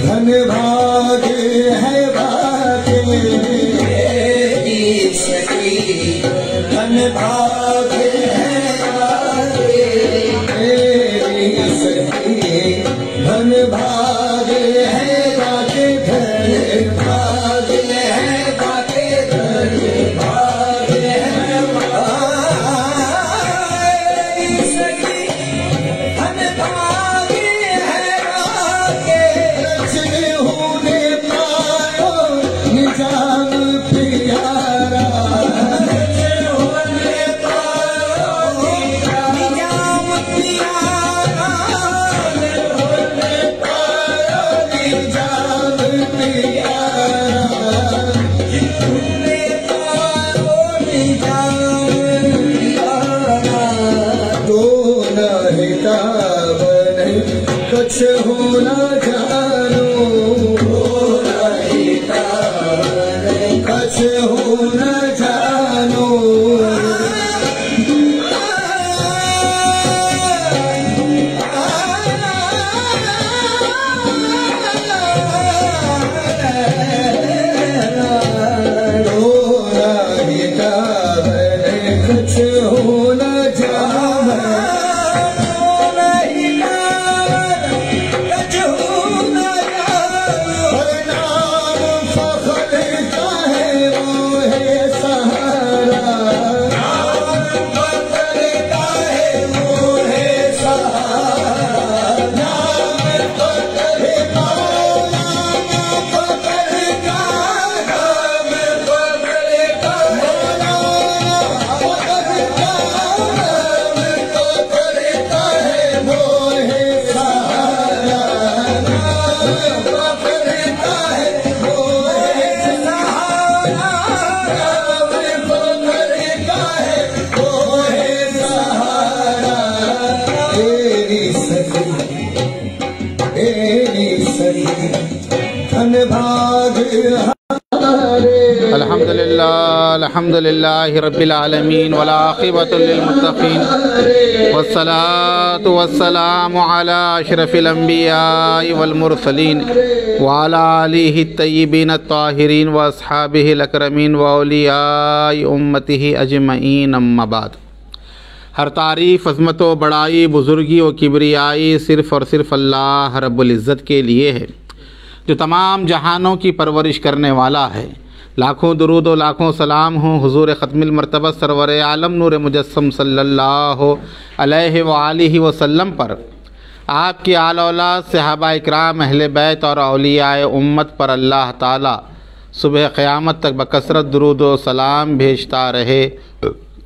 धन भाग है बाके सखी, धन भाग है बाके सखी, धन भाग है बाके, धन भाग है बाके, धन भाग है बाके सखी, धन भाग है बाके। रचने होने पायो निजाम प्यारा, रचने होने पायो निजाम प्यारा, होने पायो निजाम प्यारा, होने पायो निजाम प्यारा। तो न हिताब नहीं कुछ होना जानो, कुछ होना जानो। कुछ होना जानो, अल्हम्दुलिल्लाहि रब्बिल आलमीन वल आक़िबतु लिल मुत्तक़ीन वस्सलातु वस्सलामु अला अशरफिल अंबियाइ वल मुरसलीन व अला आलिहि तय्यिबीन अत्ताहिरीन व अस्हाबिहिल अकरमीन व औलियाइ उम्मतिहि अजमईन अम्मा बाद। हर तारीफ़, अज़मत व बड़ाई, बुज़ुर्गी व किबरियाई सिर्फ़ और सिर्फ़ अल्लाह रब्बुल इज़्ज़त के लिए है, जो तमाम जहानों की परवरिश करने वाला है। लाखों दुरूद व लाखों सलाम हों हुज़ूर ख़त्मुल मरतबत सरवर आलम नूर मुजस्सम सल्लल्लाहु अलैहि व आलिहि वसल्लम पर, आपके आल औलाद सहाबा इकराम अहले बैत और औलियाए उम्मत पर अल्लाह ताला सुबह क़यामत तक बकसरत दुरूद व सलाम भेजता रहे,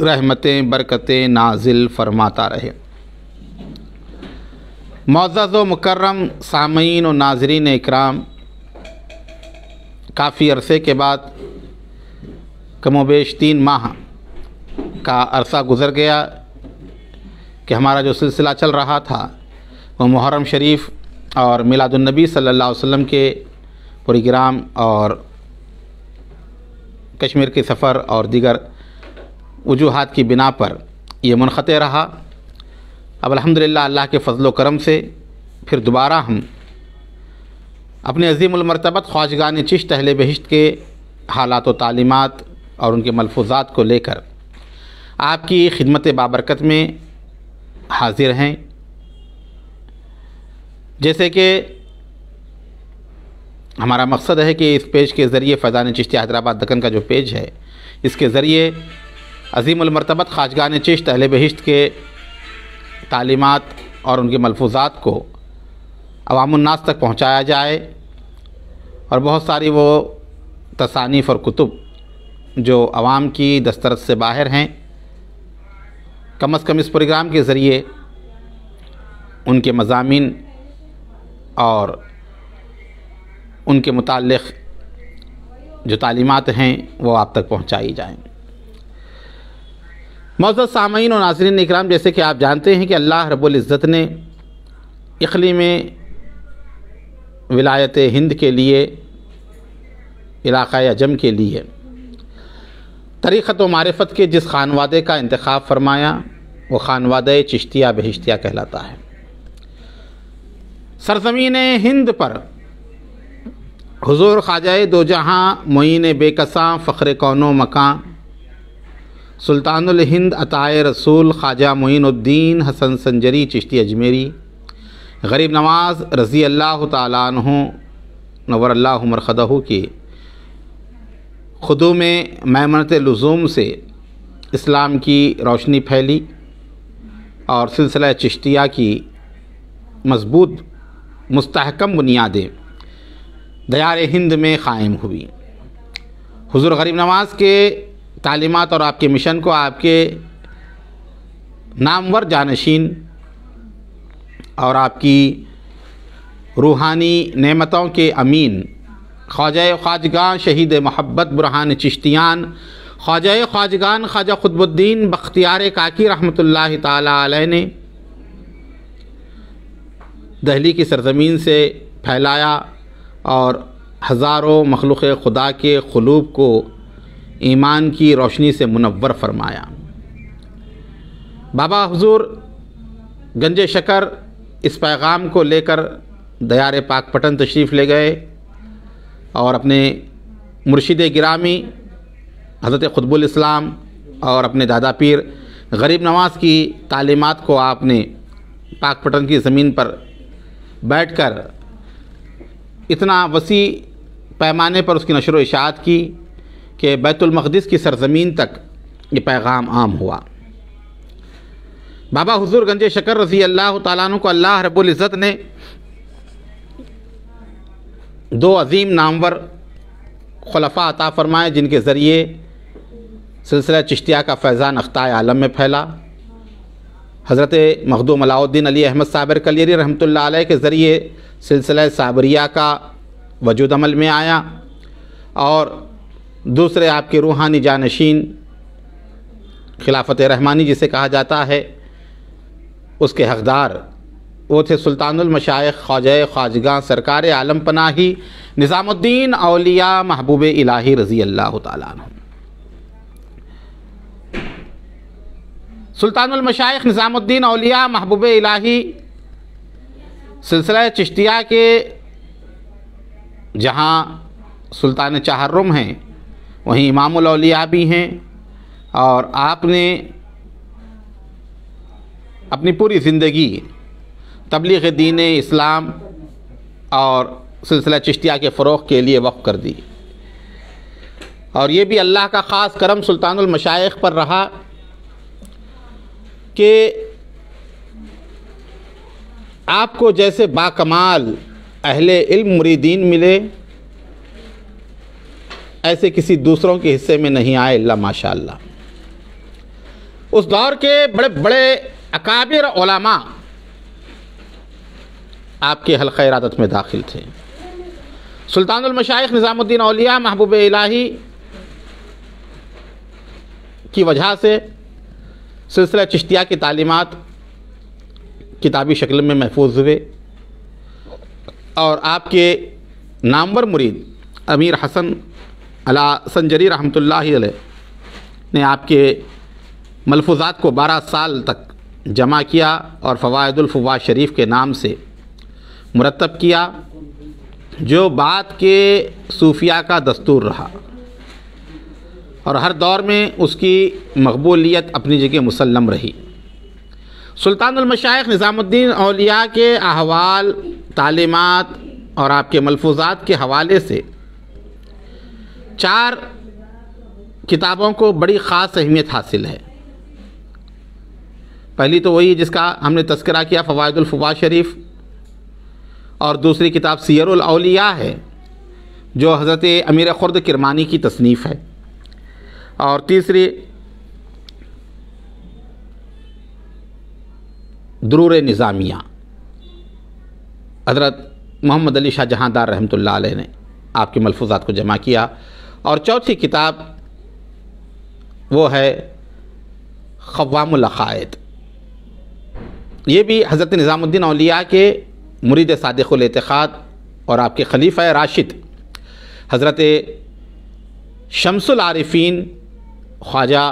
रहमतें बरकतें नाजिल फरमाता रहे। मुअज़्ज़ज़ व मुकर्रम सामीन व नाज़रीन इकराम, काफ़ी अरसे के बाद कमोबेश 3 माह का अरसा गुज़र गया कि हमारा जो सिलसिला चल रहा था वो मुहर्रम शरीफ और मिलादुन्नबी सल्लल्लाहु अलैहि वसल्लम के प्रोग्राम और कश्मीर के सफ़र और दीगर वजूहात की बिना पर यह मुनक़ते रहा। अब अल्हम्दुलिल्लाह अल्लाह के फ़ज़ल व करम से फिर दोबारा हम अपने अज़ीमुल मरतबत ख्वाजगान चिश्त अहले बहिश्त के हालात व तालीमात और उनके मलफूज़ात को लेकर आपकी खिदमत बाबरकत में हाज़िर हैं। जैसे कि हमारा मकसद है कि इस पेज के ज़रिए फ़ैज़ान चिश्ती हैदराबाद दक्कन का जो पेज है, इसके ज़रिए अज़ीमुल मरतबत ख्वाजगान चिश्त अहले बहिश्त के तालीमात और उनके मलफूज़ात को अवामुन्नास तक पहुँचाया जाए और बहुत सारी वो तसानीफ़ और कुतुब जो आवाम की दस्तरस से बाहर हैं, कम अज़ कम इस प्रोग्राम के ज़रिए उनके मज़ामीन और उनके मुताल्लिक़ जो तालीमात हैं वो आप तक पहुँचाई जाएँ। मौजूद सामीन और नाज़रीन इकराम, जैसे कि आप जानते हैं कि अल्लाह रब्बुल इज़्ज़त ने इक़लीम विलायत हिंद के लिए, इलाक़ा अजम के लिए तरीक़त व मारिफत के जिस खानवादे का इंतख़ाब फरमाया वो खानवादे चिश्तिया बहिश्तिया कहलाता है। सरज़मीन हिंद पर हुज़ूर ख्वाजा दो जहाँ मोइन बेकसां फ़ख्र कौनो मकां सुल्तानुल हिंद अताए रसूल ख्वाजा मोइनुद्दीन हसन संजरी चिश्ती अजमेरी गरीब नवाज़ रज़ी अल्लाह ताला अन्हु नव्वर अल्लाहु मरक़दहु की खुदू में मैमनत लुज़ूम से इस्लाम की रोशनी फैली और सिलसिला चिश्तिया की मज़बूत मुस्तहकम बुनियादें दयार हिंद में क़ायम हुई। हुज़ूर गरीब नवाज़ के तालीमात और आपके मिशन को आपके नामवर जानशीन और आपकी रूहानी नेमतों के अमीन ख्वाजा ख्वाजगान शहीद मोहब्बत बुरहान चिश्तियान ख्वाजा ख्वाजगान ख्वाजा क़ुतबुद्दीन बख्तियार काकी रहमतुल्लाहि ताला अलैह ने दहली की सरज़मीन से फैलाया और हज़ारों मखलूक़ खुदा के क़ुलूब को ईमान की रोशनी से मुनव्वर फरमाया। बाबा हुज़ूर गंज शकर इस पैगाम को लेकर दयार पाक पटन तशरीफ़ ले गए और अपने मुर्शिद गिरामी हज़रत क़ुतबुल इस्लाम और अपने दादा पीर गरीब नवाज़ की तालीमात को आपने पाक पटन की ज़मीन पर बैठकर इतना वसी पैमाने पर उसकी नशर व इशाअत की कि बैतुल मक़दिस की सरज़मीन तक ये पैगाम आम हुआ। बाबा हुज़ूर गंज शकर रज़ी अल्लाह ताला अन्हु को अल्लाह रब्बुल इज़्ज़त ने दो अज़ीम नामवर खुलफ़ा अता फ़रमाए जिनके ज़रिए सिलसिला चिश्तिया का फैज़ान अख्ताए आलम में फैला। हज़रत मखदूम अलाउद्दीन अली अहमद साबिर कलियरी रहमतुल्लाह अलैह के ज़रिए सिलसिला साबरिया का वजूद अमल में आया और दूसरे आपके रूहानी जानशीन खिलाफत रहमानी जिसे कहा जाता है उसके हक़दार वो थे सुल्तानुल मशाइख़ ख्वाजा ख्वाजगां सरकार आलम पनाही निज़ामुद्दीन औलिया महबूब इलाही रज़ी अल्लाह ताला अन्हु। सुल्तानुल मशाइख़ निज़ामुद्दीन औलिया महबूब इलाही सिलसिला चिश्तिया के जहाँ सुल्तान चाहर्रुम हैं वहीं इमामुल औलिया भी हैं और आपने अपनी पूरी ज़िंदगी तबलीग़ दीन इस्लाम और सिलसिला चिश्तिया के फ़रोग़ के लिए वक़्फ़ कर दी और ये भी अल्लाह का ख़ास करम सुल्तानुल मशाइख़ पर रहा कि आपको जैसे बाकमाल अहले इल्म मुरीदीन मिले ऐसे किसी दूसरों के हिस्से में नहीं आए इल्ला माशाअल्लाह। उस दौर के बड़े बड़े अकाबिर उलमा आपके हल्क़ा इरादत में दाखिल थे। सुल्तानुल मशाइख़ निज़ामुद्दीन औलिया महबूब इलाही की वजह से सिलसिला चिश्तिया की तालीमात किताबी शक्ल में महफूज हुए और आपके नामवर मुरीद अमीर हसन अला संजरी रहमतुल्लाहि अलैह ने आपके मलफूज़ात को 12 साल तक जमा किया और फ़वाइदुल फ़ुवाद शरीफ के नाम से मुरतब किया जो बाद के सूफिया का दस्तूर रहा और हर दौर में उसकी मकबूलियत अपनी जगह मुसल्लम रही। सुल्तानुल मशाइख़ निज़ामुद्दीन औलिया के अहवाल तालीमात और आपके मलफूज़ात के हवाले से 4 किताबों को बड़ी ख़ास अहमियत हासिल है। पहली तो वही जिसका हमने तज़किरा किया फ़वाइदुल फ़ुवाद शरीफ और दूसरी किताब सीयरुल औलिया है जो हज़रत अमीर खुर्द किरमानी की तसनीफ़ है और तीसरी दुरूर निज़ामिया हज़रत मोहम्मद अली शाह जहांदार रहमतुल्लाह अलैह ने आपके मलफूज़ात को जमा किया। और चौथी किताब वो है ख़व्वामुल अक़ाइद। ये भी हज़रत निज़ामुद्दीन औलिया के मुरीद सादिक़ुल एतिक़ाद और आपके खलीफ़ा राशिद हज़रत शम्सुल आरिफ़ीन ख्वाजा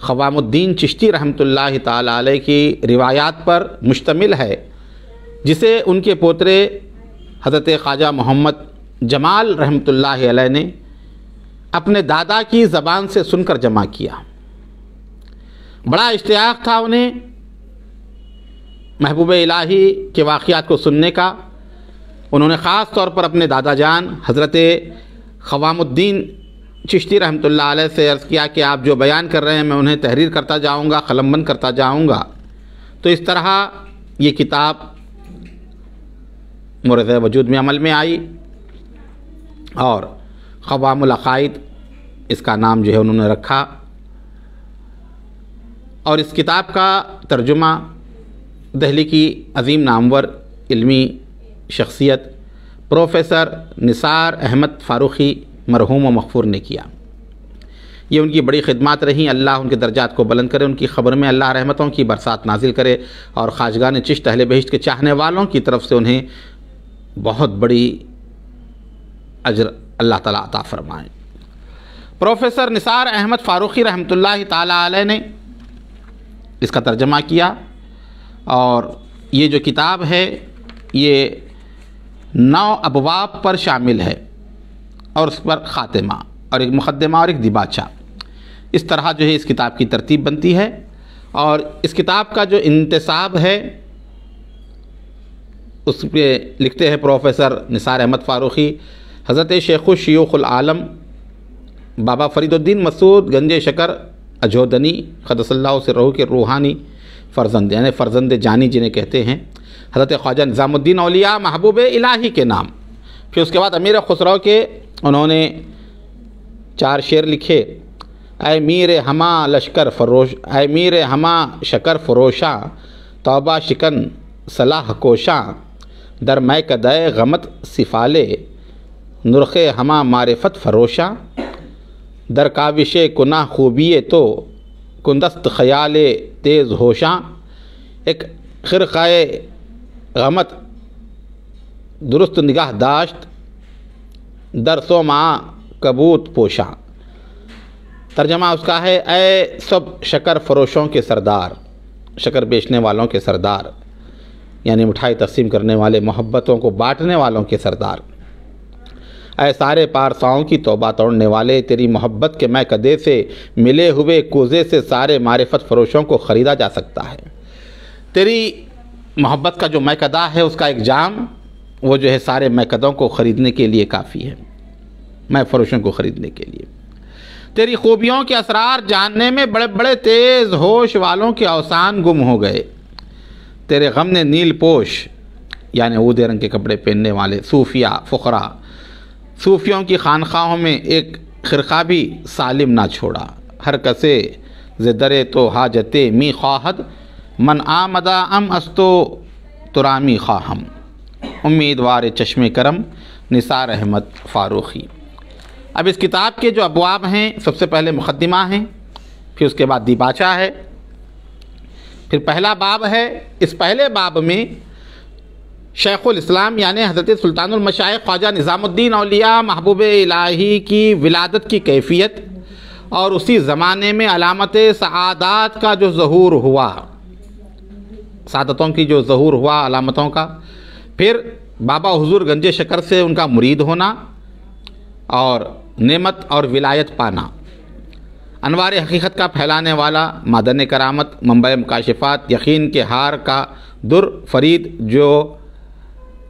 ख़वामुद्दीन चिश्ती रहमतुल्लाह ताला अलैह की रिवायात पर मुश्तमिल है, जिसे उनके पोतरे हज़रत ख्वाजा मोहम्मद जमाल रहमतुल्लाह अलैह ने अपने दादा की ज़बान से सुनकर जमा किया। बड़ा इश्तियाक़ था उन्हें महबूब इलाही के वाक़ियात को सुनने का। उन्होंने ख़ास तौर पर अपने दादा जान हज़रत ख़वामुद्दीन चिश्ती रहमतुल्लाह अलैह से अर्ज़ किया कि आप जो बयान कर रहे हैं मैं उन्हें तहरीर करता जाऊँगा, क़लमबंद करता जाऊँगा। तो इस तरह ये किताब मोरज़ वजूद में अमल में आई और ख़व्वामुल अक़ाइद इसका नाम जो है उन्होंने रखा। और इस किताब का तर्जुमा दिल्ली की अज़ीम नामवर इल्मी शख्सियत प्रोफेसर निसार अहमद फ़ारूक़ी मरहूम व मग़फ़ूर ने किया। ये उनकी बड़ी खिदमत रही। अल्लाह उनके दर्जात को बुलंद करे, उनकी ख़बर में अल्लाह रहमतों की बरसात नाजिल करे और ख़ाजगान चिश्त अहले बहिश्त के चाहने वालों की तरफ से उन्हें बहुत बड़ी अजर अल्लाह ताला अता फ़रमाए। प्रोफेसर निसार अहमद फ़ारूक़ी रहमतुल्लाह ताला अलैह ने इसका तर्जमा किया और ये जो किताब है ये 9 अबवाब पर शामिल है और उस पर ख़ातिमा और एक मुक़द्दिमा और एक दिबाचा, इस तरह जो है इस किताब की तरतीब बनती है। और इस किताब का जो इंतसाब है उस पर लिखते हैं प्रोफेसर निसार अहमद फ़ारूक़ी हज़रत शेख़ुल शयूख़ुल आलम बाबा फ़रीदुद्दीन मसूद गंजे शकर अजोदनी क़द्दसल्लाहु सिर्रहू के रूहानी फ़र्जंद यानी फ़र्जंद जानी जिन्हें कहते हैं, हज़रत ख्वाजा निज़ामुद्दीन औलिया महबूब इलाही के नाम। फिर उसके बाद अमीर खुसरो के उन्होंने 4 शेर लिखे। ऐ मीर हमा लश्कर फ़रोश, ऐ मीर हमा शकर फ़रोशा, तौबा शिकन सलाह कोशा, दर मै कदय गमत सिफ़ाले, नुरख़े हमा मारिफत फ़रोशा, दर काविश कुना खूबिए तो कुंदस्त ख़याल तेज़ होशा, एक खिरक़ाए गमत दुरुस्त निगाह दाश्त, दरसो माँ कबूत पोशा। तर्जमा उसका है, ऐ सब शकर फ़रोशों के सरदार, शकर बेचने वालों के सरदार यानी मिठाई तकसीम करने वाले, मोहब्बतों को बांटने वालों के सरदार, ऐ सारे पारसाओं की तौबा तोड़ने वाले, तेरी मोहब्बत के मैं कदे से मिले हुए कोज़े से सारे मारिफत फ़रोशों को ख़रीदा जा सकता है। तेरी मोहब्बत का जो मैकदा है उसका एक जाम वो जो है सारे मैकदों को ख़रीदने के लिए काफ़ी है, मैं फ़रोशों को ख़रीदने के लिए। तेरी खूबियों के असरार जानने में बड़े बड़े तेज़ होश वालों के अवसान गुम हो गए, तेरे गम ने नील पोश यानी ऊदे रंग के कपड़े पहनने वाले सूफिया फ़ुक़रा सूफियों की खानखाहों में एक खिरक़ा भी सालिम ना छोड़ा। हर कसे ज़दरे तो हाजते मी ख्वाहद, मन आमदा अम अस्तो तुरामी ख्वाहम, उम्मीदवार चश्मे करम निसार अहमद फ़ारूक़ी। अब इस किताब के जो अबवाब हैं, सबसे पहले मुक़द्दिमा है, फिर उसके बाद दिबाचा है, फिर पहला बाब है। इस पहले बाब में शेख़ुल इस्लाम यानी हज़रत सुल्तानुल मशाइख़ ख्वाजा निज़ामुद्दीन औलिया महबूब इलाही की विलादत की कैफ़ियत और उसी ज़माने में अलामत सआदात का जो ज़हूर हुआ, सादतों की जो ज़हूर हुआ अलामतों का, फिर बाबा हुज़ूर गंजे शकर से उनका मुरीद होना और नेमत और विलायत पाना, अनवार हकीकत का फैलाने वाला, मादन करामत, मंबा मुकाशिफात, यकीन के हार का दुर फरीद जो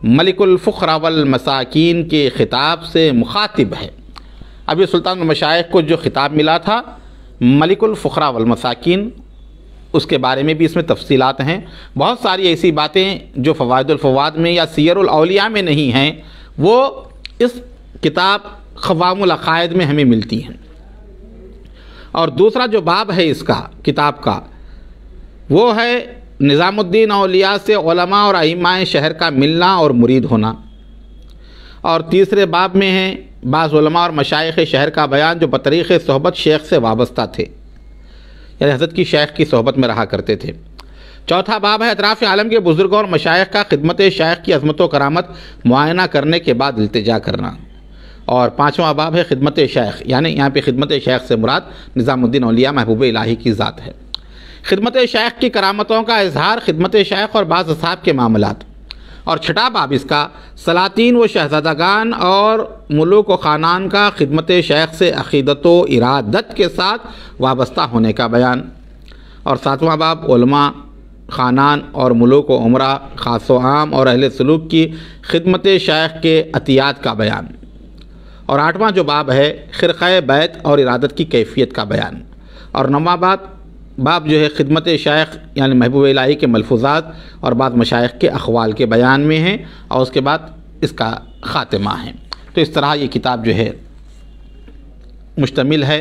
मलिकुल फ़ुक़रा वल मसाकीन के ख़िताब से मुखातिब है। अभी सुल्तान मशाइख़ को जो ख़िताब मिला था मलिकुल फ़ुक़रा वल मसाकीन, उसके बारे में भी इसमें तफसीलात हैं। बहुत सारी ऐसी बातें जो फ़वाइदुल फ़वाद में या सियरुल औलिया में नहीं हैं, वो इस किताब ख़व्वामुल अक़ाइद में हमें मिलती हैं। और दूसरा जो बाब है इसका किताब का वो है निज़ामुद्दीन औलिया से उलमा और अइम्माए शहर का मिलना और मुरीद होना। और तीसरे बाब में है बाज़ उलमा और मशाइख़ शहर का बयान जो बतरीक़ सोहबत शेख से वाबस्ता थे, यानी हज़रत की शेख की सोहबत में रहा करते थे। चौथा बाब है अतराफ़ आलम के बुज़ुर्गों और मशाइख़ का खिदमत शेख की अज़मत व करामत मुआयना करने के बाद इल्तिजा करना। और पाँचवा बाब है खिदमत शेख, यानी यहाँ पे खिदमत शेख से मुराद निज़ामुद्दीन औलिया महबूब इलाही की ज़ात है। खिदमत शेख की करामतों का इजहार, खिदमत शेख और बाज़ असहाब के मामलात। और छठा बाब इसका सलातीन व शहज़ादागान और मुलूक व ख़ानान का खिदमत शेख से अक़ीदत व इरादत के साथ वाबस्ता होने का बयान। और सातवां बाब उलमा, ख़ानान और मुलूक व उमरा, ख़ास व आम और अहले सलूक की खिदमत शेख के अतियात का बयान। और आठवां जो बाब है ख़िरक़े बैत और इरादत की कैफियत का बयान। और नौवां बाब जो है खिदमत शेख यानी महबूब इलाही के मलफूज़ात और बाद मशाइख़ के अक़वाल के बयान में है, और उसके बाद इसका ख़ातिमा है। तो इस तरह ये किताब जो है मुश्तमिल है।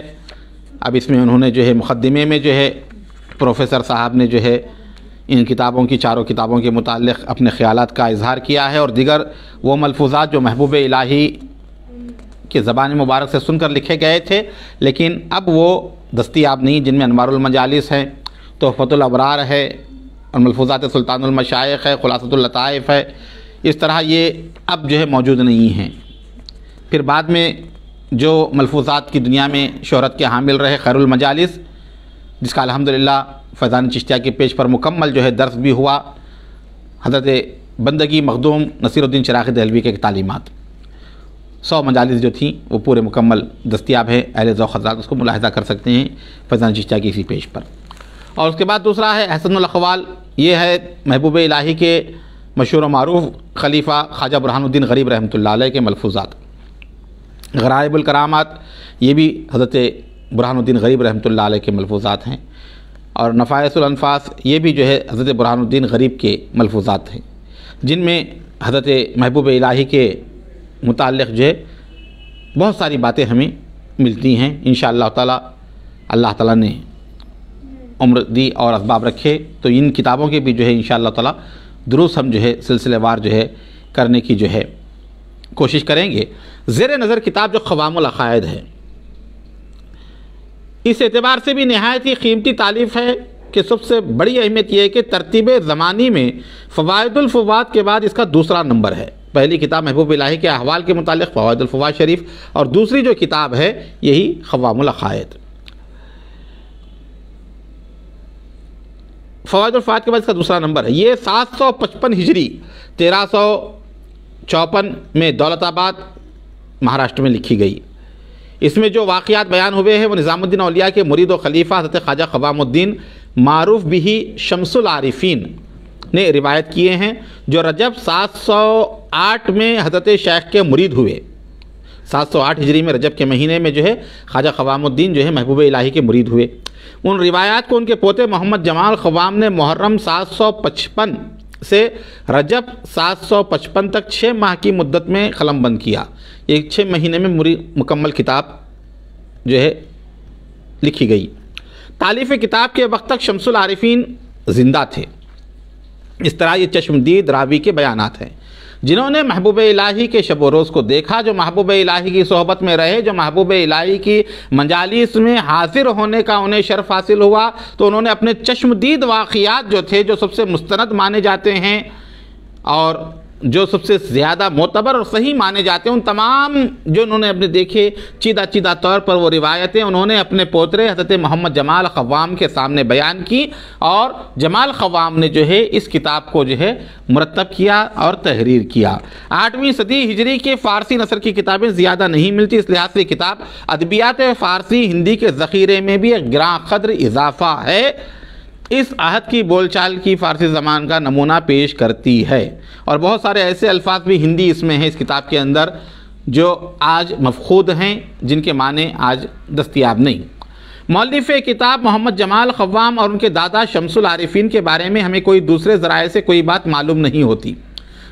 अब इसमें उन्होंने जो है मुक़द्दिमे में जो है प्रोफेसर साहब ने जो है इन किताबों की, चारों किताबों के मुताल्लिक़ अपने ख़यालात का इजहार किया है, और दिगर वो मलफूज़ात जो महबूब इलाही के ज़बान मुबारक से सुनकर लिखे गए थे लेकिन अब वो दस्तियाब नहीं, जिनमें अनवारुल मजालिस है, तोहफ़तुल अबरार है, और मलफूज़ात सुल्तानुल मशाइख़ है, खुलासतुल लताइफ़ है, इस तरह ये अब जो है मौजूद नहीं हैं। फिर बाद में जो मलफूज़ात की दुनिया में शोहरत के हामिल रहे खैरुल मजालिस, जिसका अल्हम्दुलिल्लाह फैज़ान चिश्तिया के पेज पर मुकम्मल जो है दर्स भी हुआ, हज़रत बंदगी मखदूम नसीरुद्दीन चिराग़ी देहलवी के तालीमात 100 मजालिस जो थी वो पूरे मुकम्मल दस्तियाब है। अहले ज़ौक़ हज़रात उसको मुलाहिज़ा कर सकते हैं फैज़ान चिश्तिया की इसी पेज पर। और उसके बाद दूसरा है अहसनुल अक़वाल, ये है महबूब इलाही के मशहूर व मारूफ़ खलीफ़ा ख्वाजा बुरहानुद्दीन ग़रीब रहमतुल्लाह अलैह के मलफूज़ात। ग़राइबुल करामात, ये भी हज़रत बुरहानुद्दीन ग़रीब रहमतुल्लाह अलैह के मलफूज़ात हैं। और नफ़ाइसुल अनफ़ास, ये भी जो है हज़रत बुरहानुद्दीन ग़रीब के मलफूज़ात हैं, जिनमें हज़रत महबूब इलाही के मुताल्लिक़ जो है बहुत सारी बातें हमें मिलती हैं। इंशाअल्लाह ताला अल्लाह ताला ने उम्र दी और असबाब रखे तो इन किताबों के भी जो है इंशाअल्लाह ताला दुरूस हम जो है सिलसिलेवार जो है करने की जो है कोशिश करेंगे। ज़ेर नज़र किताब जो क़वामुल अक़ाइद है, इस एतबार से भी नहायत ही कीमती तालीफ़ है कि सबसे बड़ी अहमियत यह है कि तरतीब ज़मानी में फ़वाइदुल फ़ुवाद के बाद इसका दूसरा नंबर है। पहली किताब महबूब इलाही के अहवाल के मुतालिक फ़वाइदुल फ़ुवाद शरीफ, और दूसरी जो किताब है यही क़वामुल अक़ाइद। फ़वाइदुल फ़ुवाद के बाद इसका दूसरा नंबर है। ये 755 हिजरी 1354 में दौलताबाद महाराष्ट्र में लिखी गई। इसमें जो वाक़यात बयान हुए हैं वो निज़ामुद्दीन औलिया के मुरीद व खलीफ़ा हज़रत ख्वाजा क़वामुद्दीन मारूफ़ बिही शम्सुल आरिफ़ीन ने रिवायत किए हैं, जो रजब 708 में हज़रत शेख के मुरीद हुए। 708 हिजरी में रजब के महीने में जो है ख्वाजा क़वामुद्दीन जो है महबूब इलाही के मुरीद हुए। उन रिवायात को उनके पोते मोहम्मद जमाल क़वाम ने मुहर्रम 755 से रजब 755 तक 6 माह की मुद्दत में क़लमबंद किया। एक 6 महीने में मुकम्मल किताब जो है लिखी गई। तालीफ़ किताब के वक्त तक शम्सुल आरिफ़ीन ज़िंदा थे। इस तरह ये चश्मदीद रावी के बयानात हैं, जिन्होंने महबूब इलाही के शब व रोज़ को देखा, जो महबूब इलाही की सोहबत में रहे, जो महबूब इलाही की मजालिस में हाजिर होने का उन्हें शर्फ हासिल हुआ, तो उन्होंने अपने चश्मदीद वाक़यात जो थे, जो सबसे मुस्तनद माने जाते हैं और जो सबसे ज़्यादा मोतबर और सही माने जाते हैं, उन तमाम जो उन्होंने अपने देखे चीदा चीदा तौर पर वो रिवायतें उन्होंने अपने पोतरे हज़रत मोहम्मद जमाल क़वाम के सामने बयान की, और जमाल क़वाम ने जो है इस किताब को जो है मुरतब किया और तहरीर किया। 8वीं सदी हिजरी के फ़ारसी नसर की किताबें ज़्यादा नहीं मिलती, इस लिहाज से किताब अदबियात फ़ारसी हिंदी के ज़ख़ीरे में भी एक गिरां क़द्र इजाफ़ा है। इस आहद की बोलचाल की फ़ारसी ज़बान का नमूना पेश करती है, और बहुत सारे ऐसे अल्फाज भी हिंदी इसमें हैं इस किताब के अंदर जो आज मफ़क़ूद हैं, जिनके माने आज दस्तियाब नहीं। मौलिफ़ किताब मोहम्मद जमाल क़वाम और उनके दादा शम्सुल आरिफ़ीन के बारे में हमें कोई दूसरे ज़राए से कोई बात मालूम नहीं होती,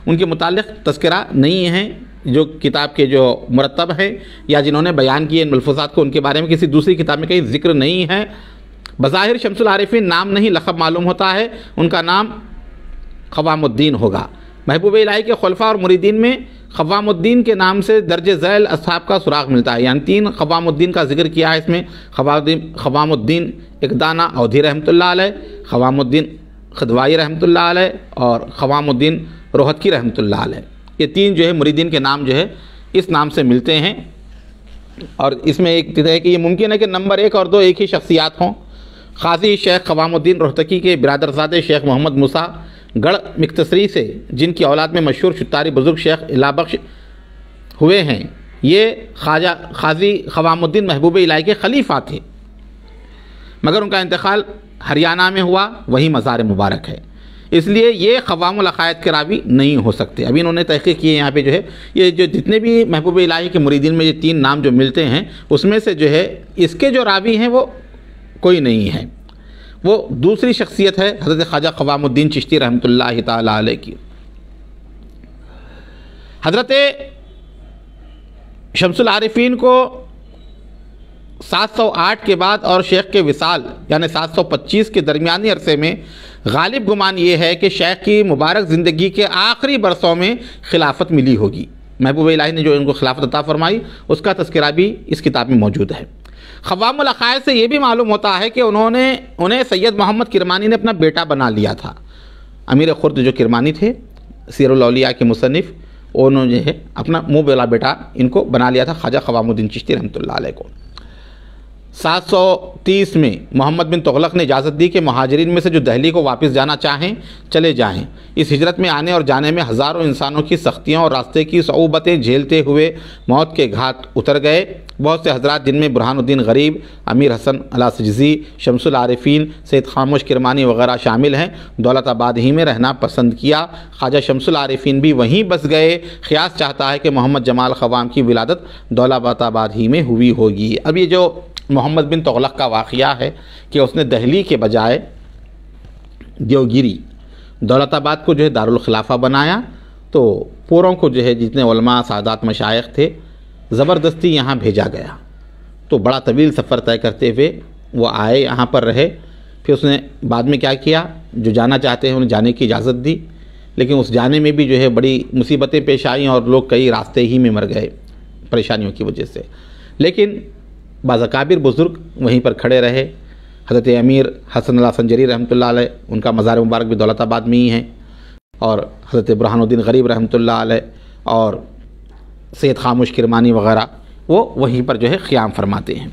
उनके मुतालिक़ तज़किरा नहीं है। जो किताब के जो मुरतब हैं या जिन्होंने बयान किए इन मलफूज़ात को, उनके बारे में किसी दूसरी किताब में कहीं ज़िक्र नहीं है। बज़ाहिर शम्सुल आरिफीन नाम नहीं लक़ब मालूम होता है, उनका नाम ख़वामुद्दीन होगा। महबूब इलाही के खुलफा और मुरीदीन में ख़वामुद्दीन के नाम से दर्ज ज़ैल असहाब का सुराग मिलता है, यानी 3 ख़वामुद्दीन का जिक्र किया है इसमें। ख़वामुद्दीन इकदाना अवधी रहमतुल्लाह अलैह, ख़वामुद्दीन खदवाई रहमतुल्लाह अलैह और ख़वामुद्दीन रोहतकी रहमतुल्लाह अलैह। ये 3 जो है मुरीदीन के नाम जो है इस नाम से मिलते हैं। और इसमें एक है कि ये मुमकिन है कि नंबर 1 और 2 एक ही शख्सियात हों। क़ाज़ी शेख ख़वामुद्दीन रोहतकी के बिरादरज़ादे शेख मोहम्मद मूसा गढ़ मिक्तसरी से, जिनकी औलाद में मशहूर शुतारी बुज़ुर्ग शेख इलाबख्श हुए हैं, ये ख्वाजा क़ाज़ी ख़वामुद्दीन महबूब इलाही के खलीफा थे, मगर उनका इंतकाल हरियाणा में हुआ, वही मज़ार मुबारक है, इसलिए ये ख़वामुल अक़ायद के रावी नहीं हो सकते। अभी इन्होंने तहक़ीक़ किए यहाँ पे जो है ये जो जितने भी महबूब इलाही के मुरीदीन में ये 3 नाम जो मिलते हैं उसमें से जो है इसके जो रावी हैं वो कोई नहीं है, वो दूसरी शख्सियत है हज़रत ख्वाजा ख़वामुद्दीन चिश्ती रहमतुल्लाह ताला अलैह की। हज़रत शम्सुल आरिफीन को 708 के बाद और शेख के विसाल यानी 725 के दरमियानी अरसे में गालिब गुमान ये है कि शेख की मुबारक ज़िंदगी के आखिरी बरसों में खिलाफत मिली होगी। महबूब इलाही ने जो इनको खिलाफत अता फरमाई उसका तज़किरा भी इस किताब में मौजूद है। ख़वामुल अक़ायद से ये भी मालूम होता है कि उन्हें सैयद मोहम्मद किरमानी ने अपना बेटा बना लिया था। अमीर खुर्द जो किरमानी थे, सीरुल औलिया के मुसन्निफ़, उन्होंने जो है अपना मुँह बोला बेटा इनको बना लिया था ख्वाजा ख़वामुद्दीन चिश्ती रहमतुल्लाह अलैह को। 730 में मोहम्मद बिन तुग़लक़ ने इजाज़त दी कि मुहाजिरीन में से जो दहली को वापस जाना चाहें चले जाएं। इस हिजरत में आने और जाने में हज़ारों इंसानों की सख्तियाँ और रास्ते की सऊबतें झेलते हुए मौत के घाट उतर गए। बहुत से हज़रात जिनमें बुरहानुद्दीन गरीब, अमीर हसन अलासजी, शम्सुल आरिफीन, सैयद खामोश किरमानी वगैरह शामिल हैं, दौलताबाद ही में रहना पसंद किया। ख्वाजा शम्सुल आरिफीन भी वहीं बस गए। क़ियास चाहता है कि मोहम्मद जमाल ख़वाम की विलादत दौलताबाद ही में हुई होगी। अब ये जो मोहम्मद बिन तुग़लक़ का वाक़या है कि उसने दहली के बजाय देवगिरी दौलताबाद को जो है दारुल खिलाफा बनाया, तो पूरों को जो है जितने उलमा सादात मशाइख थे ज़बरदस्ती यहाँ भेजा गया। तो बड़ा तवील सफ़र तय करते हुए वो आए, यहाँ पर रहे। फिर उसने बाद में क्या किया, जो जाना चाहते हैं उन्हें जाने की इजाज़त दी, लेकिन उस जाने में भी जो है बड़ी मुसीबतें पेश आईं और लोग कई रास्ते ही में मर गए परेशानियों की वजह से। लेकिन बाज़ाकाबिर बुज़ुर्ग वहीं पर खड़े रहे। हज़रत अमीर हसन अला संजरी रहमतुल्लाह अलैह, उनका मज़ार मुबारक भी दौलताबाद में ही है, और हज़रत बुरहानुद्दीन गरीब रहमतुल्लाह अलैह और सैयद खामोश किरमानी वग़ैरह वो वहीं पर जो है क़याम फरमाते हैं।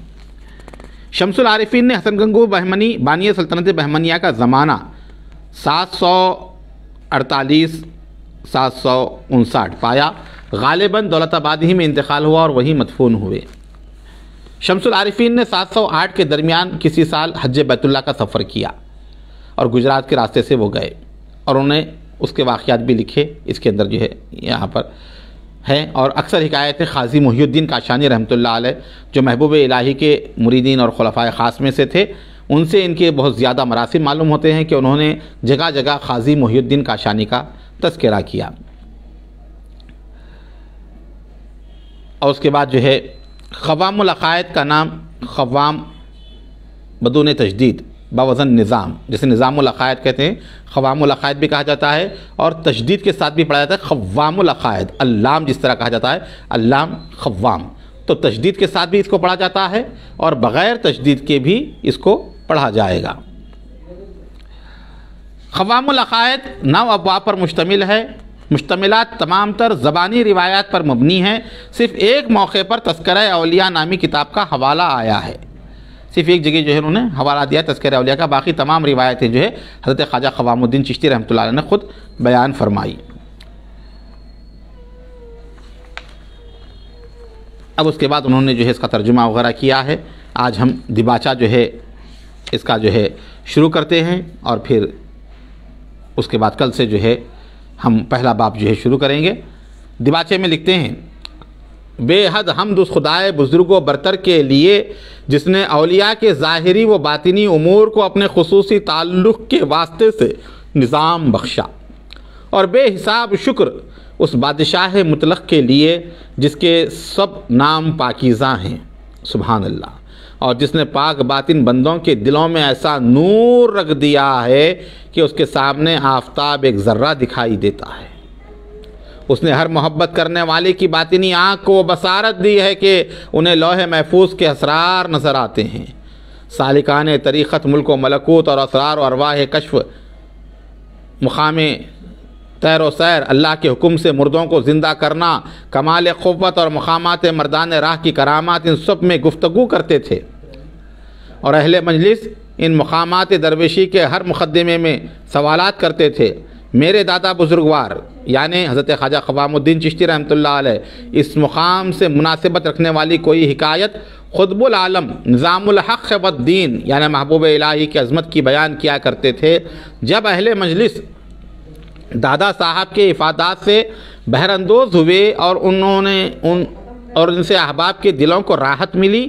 शम्सुल आरिफीन ने हसन गंगू बहमनी बानी सल्तनत बहमनिया का ज़माना 748 759 पाया। गालिबन दौलताबाद ही में इंतकाल हुआ और वहीं मदफून हुए। शम्सुल आरिफीन ने 708 के दरमियान किसी साल हज बैतुल्लाह का सफ़र किया और गुजरात के रास्ते से वो गए, और उन्हें उसके वाक़यात भी लिखे इसके अंदर जो है यहाँ पर हैं। और अक्सर हिकायत क़ाज़ी मुहियुद्दीन काशानी रहमतुल्लाह अलैह जो महबूब इलाही के मुरीदीन और खुलफ़ाए ख़ास में से थे, उनसे इनके बहुत ज़्यादा मरासिम मालूम होते हैं कि उन्होंने जगह जगह क़ाज़ी मुहियुद्दीन काशानी का तज़किरा किया। और उसके बाद जो है ख़वामुल अक़ायद का नाम ख़वाम बदून तशदीद बावज़न निज़ाम, जैसे निज़ामुल अक़ायद कहते हैं, ख़वामुल अक़ायद भी कहा जाता है, और तशदीद के साथ भी पढ़ा जाता है ख़व्वामुल अक़ायद। अल्लाम जिस तरह कहा जाता है अल्लाम ख़व्वाम, तो तशदीद के साथ भी इसको पढ़ा जाता है और बग़ैर तशदीद के भी इसको पढ़ा जाएगा। ख़वामुल अक़ायद 9 अबवाब पर मुश्तमिल है। मुश्तमिलात तमाम तर ज़बानी रिवायात पर मबनी हैं। सिर्फ़ एक मौके पर तज़किरा औलिया नामी किताब का हवाला आया है, सिर्फ़ एक जगह जो है उन्होंने हवाला दिया तज़किरा औलिया का, बाकी तमाम रिवायतें जो है हज़रत ख्वाजा ख़वामुद्दीन चिश्ती रहमतुल्लाह अलैह ने ख़ुद बयान फरमाई। अब उसके बाद उन्होंने जो है इसका तर्जुमा वगैरह किया है। आज हम दिबाचा जो है इसका जो है शुरू करते हैं, और फिर उसके बाद कल से जो है हम पहला बाब जो है शुरू करेंगे। दिबाचे में लिखते हैं, बेहद हमद उस खुदाए बुज़ुर्ग बरतर के लिए जिसने औलिया के ज़ाहिरी व बातिनी उमूर को अपने खुसूसी ताल्लुक़ के वास्ते से निज़ाम बख्शा, और बेहिसाब शुक्र उस बादशाह मुतलक़ के लिए जिसके सब नाम पाकीज़ा हैं, सुभान अल्लाह। और जिसने पाक बातिन बंदों के दिलों में ऐसा नूर रख दिया है कि उसके सामने आफताब एक ज़र्रा दिखाई देता है। उसने हर मोहब्बत करने वाले की बातिनी आँख को बसारत दी है कि उन्हें लौहे महफूज के असरार नज़र आते हैं। सालिकान तरीक़त मुल्क व मलकूत और असरार व अरवाह कश्फ मुक़ामे तैर व सैर, अल्लाह के हुक्म से मुर्दों को ज़िंदा करना, कमाल क़ुव्वत और मक़ामात मर्दान राह की करामात, इन सब में गुफ्तगू करते थे। और अहले मजलिस इन मक़ामात दरवेशी के हर मुक़द्दमे में सवालात करते थे। मेरे दादा बुजुर्गवार यानी हज़रत ख्वाजा क़वामुद्दीन चिश्ती रहमतुल्लाह अलैह इस मुक़ाम से मुनासिबत रखने वाली कोई हिकायत ख़ुतबुल आलम निज़ामुल हक़ वद्दीन यानी महबूब इलाही की अज़मत की बयान किया करते थे। जब अहले मजलिस दादा साहब के इफ़ादात से बहरअंदोज़ हुए और उनसे अहबाब के दिलों को राहत मिली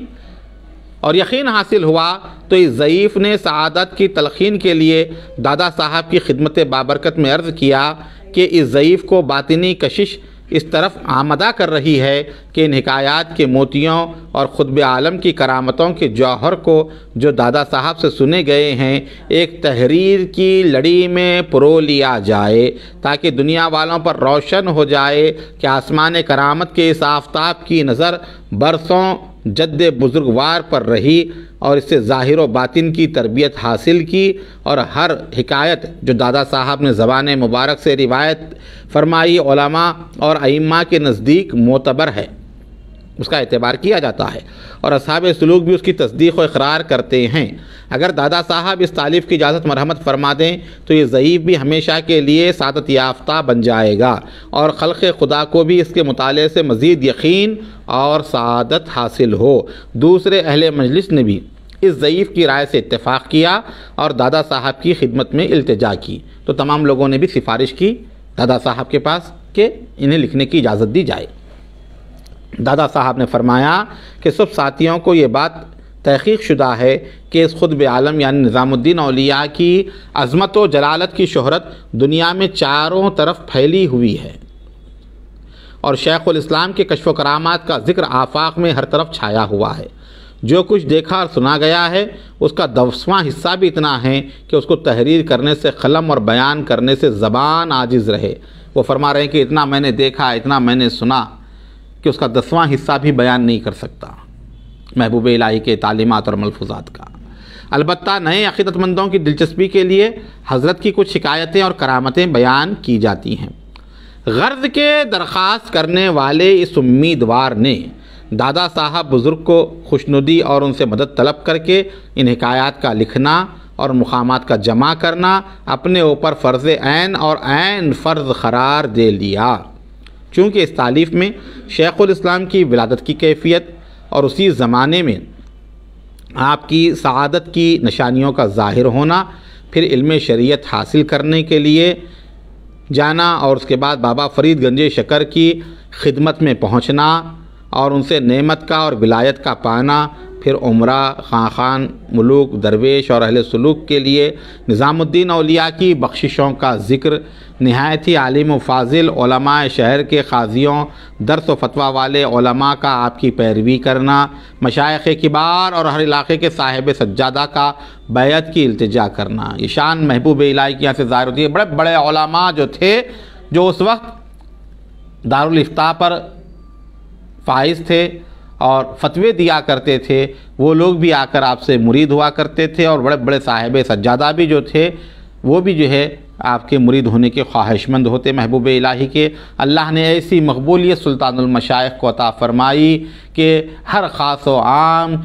और यकीन हासिल हुआ, तो इस ज़ईफ़ ने सआदत की तलक़ीन के लिए दादा साहब की खिदमत बाबरकत में अर्ज़ किया कि इस ज़ईफ़ को बातिनी कशिश इस तरफ आमदा कर रही है कि इन हिकायात के मोतियों और ख़ुतब आलम की करामतों के जौहर को जो दादा साहब से सुने गए हैं एक तहरीर की लड़ी में परो लिया जाए, ताकि दुनिया वालों पर रोशन हो जाए कि आसमान करामत के इस आफताब की नज़र बरसों जद्दे बुजुर्गवार पर रही और इससे ज़ाहिर व बातिन की तरबियत हासिल की और हर हिकायत जो दादा साहब ने ज़बान मुबारक से रिवायत फरमाई उलमा और अइम्मा के नज़दीक मोतबर है, उसका एतबार किया जाता है और असहाब सलूक भी उसकी तस्दीक़ व इक़रार करते हैं। अगर दादा साहब इस तालीफ़ की इजाज़त मरहमत फरमा दें तो ये ज़ईफ़ भी हमेशा के लिए सादत याफ्ता बन जाएगा और खल्क़ खुदा को भी इसके मुताले से मज़ीद यकीन और सादत हासिल हो। दूसरे अहले मजलिस ने भी इस ज़ईफ़ की राय से इत्तेफ़ाक़ किया और दादा साहब की खिदमत में इल्तिजा की, तो तमाम लोगों ने भी सिफारिश की दादा साहब के पास कि इन्हें लिखने की इजाज़त दी जाए। दादा साहब ने फरमाया कि सब साथियों को ये बात तहक़ीक़ शुदा है कि इस ख़ुतब आलम यानी निज़ामुद्दीन औलिया की अज़मत व जलालत की शोहरत दुनिया में चारों तरफ फैली हुई है और शेख़ुल इस्लाम के कश्फ़ व करामात का ज़िक्र आफ़ाक़ में हर तरफ छाया हुआ है। जो कुछ देखा और सुना गया है उसका 10वां हिस्सा भी इतना है कि उसको तहरीर करने से क़लम और बयान करने से ज़बान आजिज़ रहे। वो फरमा रहे हैं कि इतना मैंने देखा, इतना मैंने सुना कि उसका 10वां हिस्सा भी बयान नहीं कर सकता महबूब इलाही के तालीमात और मलफूज़ात का। अलबत्ता नए अक़ीदतमंदों की दिलचस्पी के लिए हज़रत की कुछ शिकायतें और करामतें बयान की जाती हैं। गर्ज़ के दरख्वास्त करने वाले इस उम्मीदवार ने दादा साहब बुज़ुर्ग को खुशनुदी और उनसे मदद तलब करके इन हिकायात का लिखना और मुक़ामात का जमा करना अपने ऊपर फ़र्ज़ ऐन और ऐन फ़र्ज़ क़रार दे लिया। चूँकि इस तालीफ़ में शेख़ुल इस्लाम की विलादत की कैफ़ियत और उसी ज़माने में आपकी सआदत की निशानियों का ज़ाहिर होना, फिर इल्म शरीयत हासिल करने के लिए जाना और उसके बाद बाबा फ़रीद गंजे शकर की खिदमत में पहुँचना और उनसे नेमत का और विलायत का पाना, फिर उमरा, खान मुलूक, दरवेश और अहले सुलूक के लिए निज़ामुद्दीन औलिया की बख्शिशों का ज़िक्र, नहायत ही आलिम व फ़ाज़िल उलमाए शहर के क़ाज़ियों, दर्स व फ़तवा वाले उलमा का आपकी पैरवी करना, मशाइख़ किबार और हर इलाक़े के साहिब सज्जादा का बैत की इल्तिजा करना। ये शान महबूब इलाही की यहाँ से ज़ाहिर होती है। बड़े बड़े उलमा जो थे, जो उस वक्त दारुल इफ्ता पर फ़ाइज़ थे और फतवे दिया करते थे, वो लोग भी आकर आपसे मुरीद हुआ करते थे और बड़े बड़े साहिब सज्जादा भी जो थे वो भी जो है आपके मुरीद होने के ख्वाहिशमंद होते महबूब इलाही के। अल्लाह ने ऐसी मकबूलियत सुल्तानुल मशाइख़ को अता फ़रमाई कि हर ख़ास व आम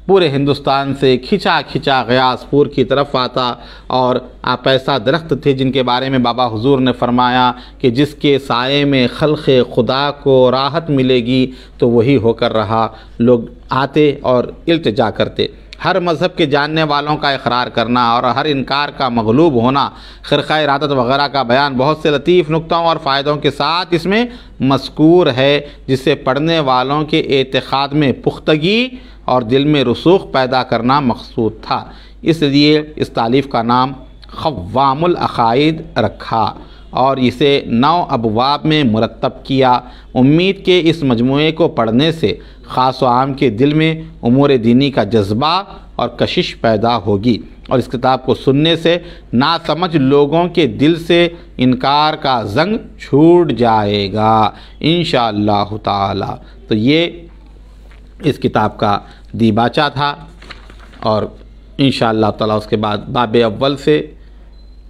पूरे हिंदुस्तान से खिंचा खिंचा गयासपुर की तरफ आता और आप ऐसा दरख्त थे जिनके बारे में बाबा हुजूर ने फरमाया कि जिसके साए में खल्क़े खुदा को राहत मिलेगी तो वही होकर रहा। लोग आते और इल्तिजा करते। हर मज़हब के जानने वालों का इक़रार करना और हर इनकार का मग़लूब होना, ख़िरक़ा इरादत वग़ैरह का बयान बहुत से लतीफ़ नुक्तों और फ़ायदों के साथ इसमें मज़कूर है, जिससे पढ़ने वालों के एतिक़ाद में पुख्तगी और दिल में रसूख़ पैदा करना मक़सूद था। इसलिए इस तालीफ़ का नाम ख़व्वामुल अक़ाइद रखा। और इसे 9 अबवाब में मुरत्तब किया। उम्मीद के इस मजमूए को पढ़ने से ख़ास व आम के दिल में उमूर दीनी का जज्बा और कशिश पैदा होगी और इस किताब को सुनने से नासमझ लोगों के दिल से इनकार का जंग छूट जाएगा इंशाअल्लाह ताला। तो ये इस किताब का दीबाचा था और इंशाअल्लाह ताला उसके बाद बाब अव्वल से,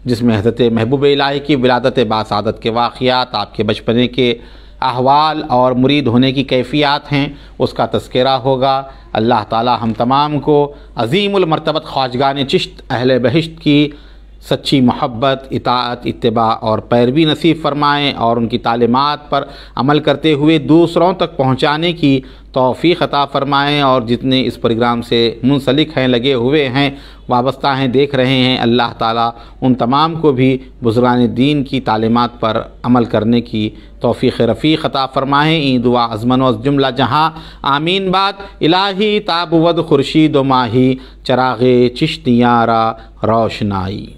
जिसमें हज़रत महबूब इलाही की विलादत बासादत के वाक़ियात, आपके बचपने के अहवाल और मुरीद होने की कैफ़ियत हैं, उसका तज़किरा होगा। अल्लाह ताला हम तमाम को अज़ीमुल मर्तबत ख्वाजगान चिश्त अहले बहिश्त की सच्ची मोहब्बत, इताअत, इत्तिबा और पैरवी नसीब फ़रमाएँ और उनकी तालीमात पर अमल करते हुए दूसरों तक पहुँचाने की तौफ़ीक़ अता फ़रमाएँ। और जितने इस प्रोग्राम से मुंसलिक हैं, लगे हुए हैं, वाबस्ता हैं, देख रहे हैं, अल्लाह ताला उन तमाम को भी बुज़ुर्गान दीन की तालीमात पर अमल करने की तौफ़ीक़ रफ़ीक़ अता फ़रमाएँ। ई दुआ अज़मन व जुमला जहाँ आमीन बाद। इलाही ताबवद खुर्शीद व माही चराग़े चिश्तियाँ रा रोशनाई।